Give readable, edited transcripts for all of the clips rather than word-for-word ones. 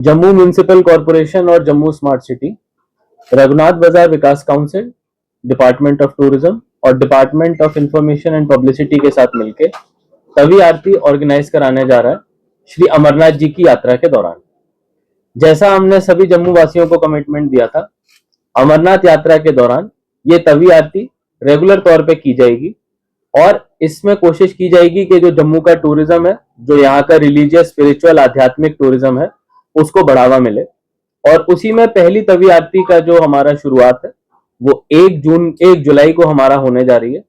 Jammu municipal corporation और Jammu smart city, Raghunath बाजार विकास council, department of tourism और department of information and publicity के साथ मिलकर तवी आरती ऑर्गेनाइज कराने जा रहा है श्री अमरनाथ जी की यात्रा के दौरान। जैसा हमने सभी जम्मू वासियों को कमिटमेंट दिया था, अमरनाथ यात्रा के दौरान ये तवी आरती रेगुलर तौर पे की जाएगी और इसमें कोशिश की जाएगी कि जो जम्मू का टूरिज्म है, जो यहाँ का रिलीजियस स्पिरिचुअल आध्यात्मिक टूरिज्म है, उसको बढ़ावा मिले। और उसी में पहली तवी आरती का जो हमारा शुरुआत है वो 1 जुलाई को हमारा होने जा रही है।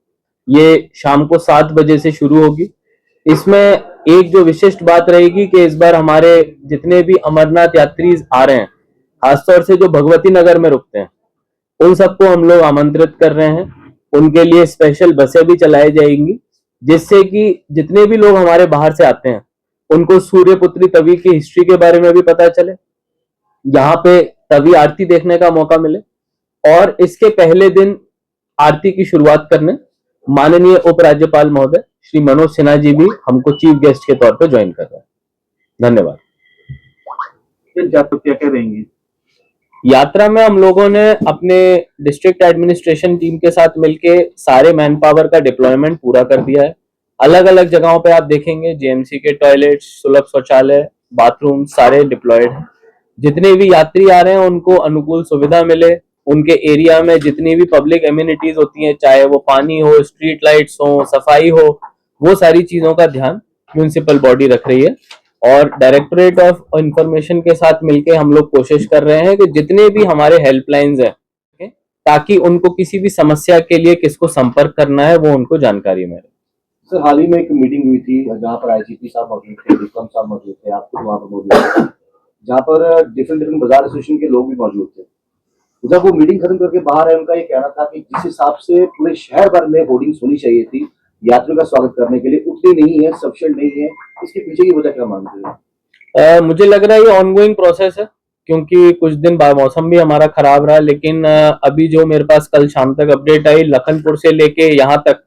ये शाम को 7 बजे से शुरू होगी। इसमें एक जो विशिष्ट बात रहेगी कि इस बार हमारे जितने भी अमरनाथ यात्री आ रहे हैं, खासतौर से जो भगवती नगर में रुकते हैं, उन सबको हम लोग आमंत्रित कर रहे हैं। उनके लिए स्पेशल बसें भी चलाई जाएंगी, जिससे कि जितने भी लोग हमारे बाहर से आते हैं उनको सूर्यपुत्री तवी की हिस्ट्री के बारे में भी पता चले, यहाँ पे तभी आरती देखने का मौका मिले। और इसके पहले दिन आरती की शुरुआत करने माननीय उपराज्यपाल महोदय श्री मनोज सिन्हा जी भी हमको चीफ गेस्ट के तौर पर ज्वाइन कर रहे हैं। धन्यवाद। क्या क्या रहेंगे यात्रा में? हम लोगों ने अपने डिस्ट्रिक्ट एडमिनिस्ट्रेशन टीम के साथ मिलके सारे मैन पावर का डिप्लॉयमेंट पूरा कर दिया है। अलग अलग जगहों पे आप देखेंगे जेएमसी के टॉयलेट, सुलभ शौचालय, बाथरूम सारे डिप्लॉयड हैं। जितने भी यात्री आ रहे हैं उनको अनुकूल सुविधा मिले, उनके एरिया में जितनी भी पब्लिक एम्यूनिटीज होती हैं, चाहे वो पानी हो, स्ट्रीट लाइट्स हो, सफाई हो, वो सारी चीजों का ध्यान म्यूनिसिपल बॉडी रख रही है। और डायरेक्टरेट ऑफ इंफॉर्मेशन के साथ मिलकर हम लोग कोशिश कर रहे हैं कि जितने भी हमारे हेल्पलाइंस हैं, ताकि उनको किसी भी समस्या के लिए किसको संपर्क करना है वो उनको जानकारी मिले। सर, हाल ही में एक मीटिंग हुई थी जहाँ पर आईजीपी साहब मौजूद थे, विक्रम साहब मौजूद थे, आप खुद वहाँ पर मौजूद थे, जहाँ पर डिफरेंट बाजार एसोसिएशन के लोग भी मौजूद थे। जब वो मीटिंग खत्म करके बाहर आए, उनका ये कहना था कि जिस हिसाब से पूरे शहर भर में होर्डिंग्स होनी चाहिए थी यात्रियों का स्वागत करने के लिए, उतनी नहीं है, सफिशिएंट नहीं है। इसके पीछे की वजह क्या मानते हैं? मुझे लग रहा है ये ऑनगोइंग प्रोसेस है, क्योंकि कुछ दिन बाद मौसम भी हमारा खराब रहा। लेकिन अभी जो मेरे पास कल शाम तक अपडेट आई, लखनपुर से लेके यहाँ तक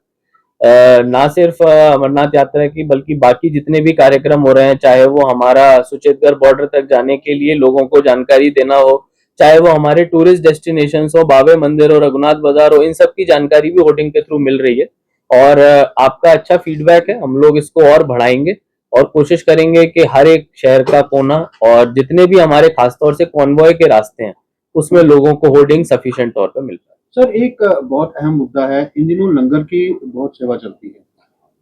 ना सिर्फ अमरनाथ यात्रा की बल्कि बाकी जितने भी कार्यक्रम हो रहे हैं, चाहे वो हमारा सुचेतगढ़ बॉर्डर तक जाने के लिए लोगों को जानकारी देना हो, चाहे वो हमारे टूरिस्ट डेस्टिनेशन हो, बाबे मंदिर हो, रघुनाथ बाजार हो, इन सब की जानकारी भी होर्डिंग के थ्रू मिल रही है। और आपका अच्छा फीडबैक है, हम लोग इसको और बढ़ाएंगे और कोशिश करेंगे कि हर एक शहर का कोना और जितने भी हमारे खासतौर से कॉन्वॉय के रास्ते हैं उसमें लोगों को होर्डिंग सफिशिएंट तौर पर मिल पाए। सर, एक बहुत अहम मुद्दा है, इन दिनों लंगर की बहुत सेवा चलती है,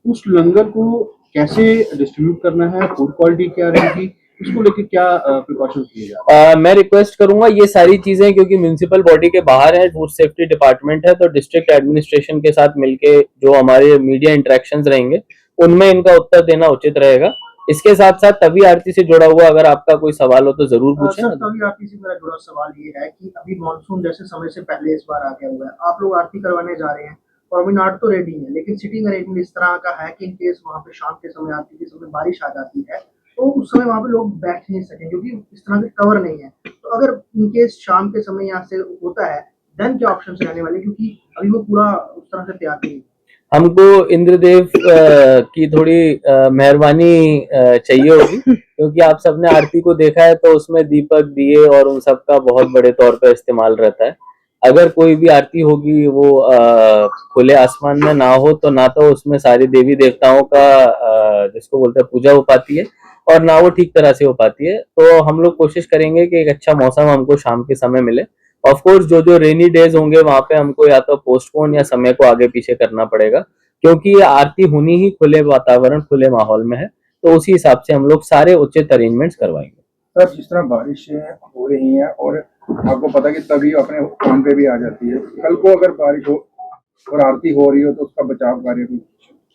उस लंगर को कैसे डिस्ट्रीब्यूट करना है, फूड क्वालिटी क्या रहेगी, इसको लेकर क्या प्रिकॉशंस लिए जा रहे हैं? मैं रिक्वेस्ट करूंगा ये सारी चीजें, क्योंकि म्यूनिसिपल बॉडी के बाहर है, फूड सेफ्टी डिपार्टमेंट है, तो डिस्ट्रिक्ट एडमिनिस्ट्रेशन के साथ मिलके जो हमारे मीडिया इंटरेक्शंस रहेंगे उनमें इनका उत्तर देना उचित रहेगा। इसके साथ साथ तवी आरती से जुड़ा हुआ अगर आपका कोई सवाल हो तो जरूर पूछें। सर, तभी आरती से मेरा जुड़ा सवाल ये है कि अभी मानसून जैसे समय से पहले इस बार आ गया हुआ है, आप लोग आरती करवाने जा रहे हैं, प्रॉमेनाड तो रेडी है, लेकिन सिटिंग अरेंजमेंट इस तरह का है कि इन केस वहाँ पे शाम के समय आरती के समय बारिश आ जाती है तो उस समय वहाँ पे लोग बैठ नहीं सकें क्योंकि इस तरह के कवर नहीं है। तो अगर इन केस शाम के समय यहाँ से होता है देन क्या ऑप्शन रहने वाले, क्योंकि अभी वो पूरा उस तरह से तैयार नहीं है। हमको इंद्रदेव की थोड़ी मेहरबानी चाहिए होगी, क्योंकि आप सबने आरती को देखा है तो उसमें दीपक, दिए और उन सब का बहुत बड़े तौर पर इस्तेमाल रहता है। अगर कोई भी आरती होगी वो खुले आसमान में ना हो तो ना तो उसमें सारे देवी देवताओं का जिसको बोलते हैं पूजा हो पाती है और ना वो ठीक तरह से हो पाती है। तो हम लोग कोशिश करेंगे कि एक अच्छा मौसम हमको शाम के समय मिले। ऑफ कोर्स जो जो रेनी डेज होंगे वहां पे हमको या तो पोस्टपोन या समय को आगे पीछे करना पड़ेगा, क्योंकि ये आरती होनी ही खुले वातावरण, खुले माहौल में है, तो उसी हिसाब से हम लोग सारे उचित अरेंजमेंट्स करवाएंगे। सर, जिस तरह बारिशें हो रही हैं और आपको पता है कि तभी अपने काम पे भी आ जाती है, कल को अगर बारिश हो और आरती हो रही हो तो उसका बचाव कार्य भी?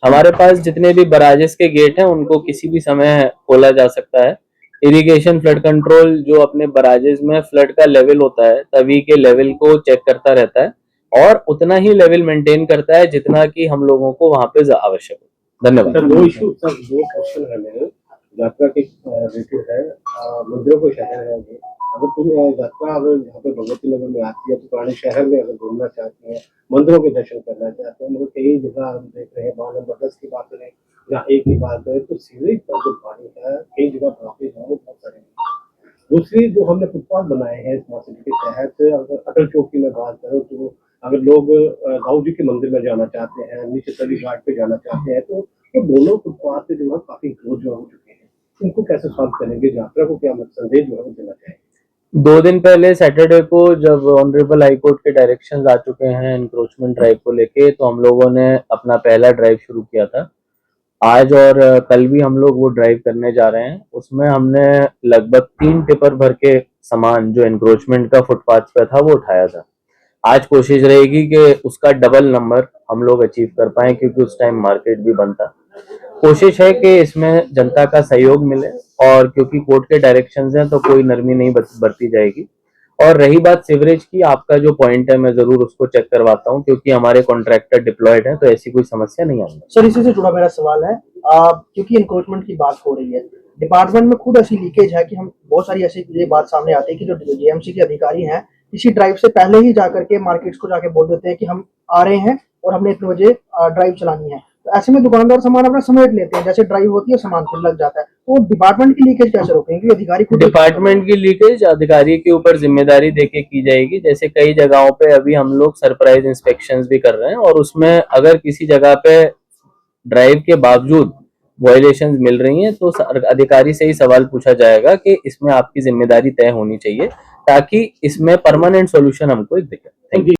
हमारे पास जितने भी बराजेस के गेट हैं उनको किसी भी समय खोला जा सकता है। इरिगेशन फ्लड कंट्रोल जो अपने बराजेस में फ्लड का लेवल होता है तभी के लेवल को चेक करता रहता है और उतना ही लेवल मेंटेन करता है जितना कि हम लोगों को वहां पे आवश्यक हो। धन्यवाद। सर, दो क्वेश्चन है मेरे यात्रा के रिलेटेड है। मंदिरों को शहर है, अगर तुम यात्रा अगर यहाँ पे भगवती नगर में आती है तो पुराने शहर में अगर घूमना चाहते हैं, मंदिरों के दर्शन करना चाहते हैं, मतलब कई जगह हम देख रहे हैं, 9 नंबर 10 की बात करें या 1 की बात करें तो सीवरेज का जो पानी है कई जगह ब्लॉकेज है वो बहुत सारे दूसरी जो हमने फुटपाथ बनाए हैं स्मार्ट सिटी के तहत, अगर अटल चौक की मैं बात करूँ तो अगर लोग दाऊ जी के मंदिर में जाना चाहते हैं, नीचे तली घाट पे जाना चाहते हैं, तो ये दोनों फुटपाथ जो है काफी क्लोज जो हो चुके हैं, इनको कैसे सॉल्व करेंगे? यात्रा को क्या संदेश जो है वो देना चाहेंगे? 2 दिन पहले सैटरडे को जब ऑनरेबल हाई कोर्ट के डायरेक्शंस आ चुके हैं इंक्रोचमेंट ड्राइव को लेके, तो हम लोगों ने अपना पहला ड्राइव शुरू किया था। आज और कल भी हम लोग वो ड्राइव करने जा रहे हैं। उसमें हमने लगभग 3 टिपर भर के सामान जो एनक्रोचमेंट का फुटपाथ पे था वो उठाया था। आज कोशिश रहेगी कि उसका डबल नंबर हम लोग अचीव कर पाए, क्योंकि उस टाइम मार्केट भी बंद था। कोशिश है कि इसमें जनता का सहयोग मिले, और क्योंकि कोर्ट के डायरेक्शंस हैं तो कोई नरमी नहीं बरती जाएगी। और रही बात सीवरेज की, आपका जो पॉइंट है मैं जरूर उसको चेक करवाता हूँ, क्योंकि हमारे कॉन्ट्रैक्टर डिप्लॉयड हैं, तो ऐसी कोई समस्या नहीं आएगी। सर इसी से जुड़ा मेरा सवाल है, क्योंकि इंक्रोचमेंट की बात हो रही है, डिपार्टमेंट में खुद ऐसी लीकेज है कि हम बहुत सारी ऐसी ये बात सामने आती है कि जो जेएमसी के अधिकारी हैं इसी ड्राइव से पहले ही जाकर के मार्केट्स को जाके बोल देते हैं कि हम आ रहे हैं और हमने इतने बजे ड्राइव चलानी है। तो ऐसे में दुकानदार सामान अपना समेट लेते हैं, जैसे ड्राइव होती है सामान फिर लग जाता है। तो डिपार्टमेंट की लीकेज कैसे रोकेंगे? क्योंकि अधिकारी खुद डिपार्टमेंट की लीकेज अधिकारी के ऊपर जिम्मेदारी देके की जाएगी। जैसे कई जगहों पे अभी हम लोग सरप्राइज इंस्पेक्शंस भी कर रहे हैं, और उसमें अगर किसी जगह पे ड्राइव के बावजूद वायलेशंस मिल रही हैं तो अधिकारी से ही सवाल पूछा जाएगा कि इसमें आपकी जिम्मेदारी तय होनी चाहिए, ताकि इसमें परमानेंट सॉल्यूशन हमको एक दिखे। Thank you.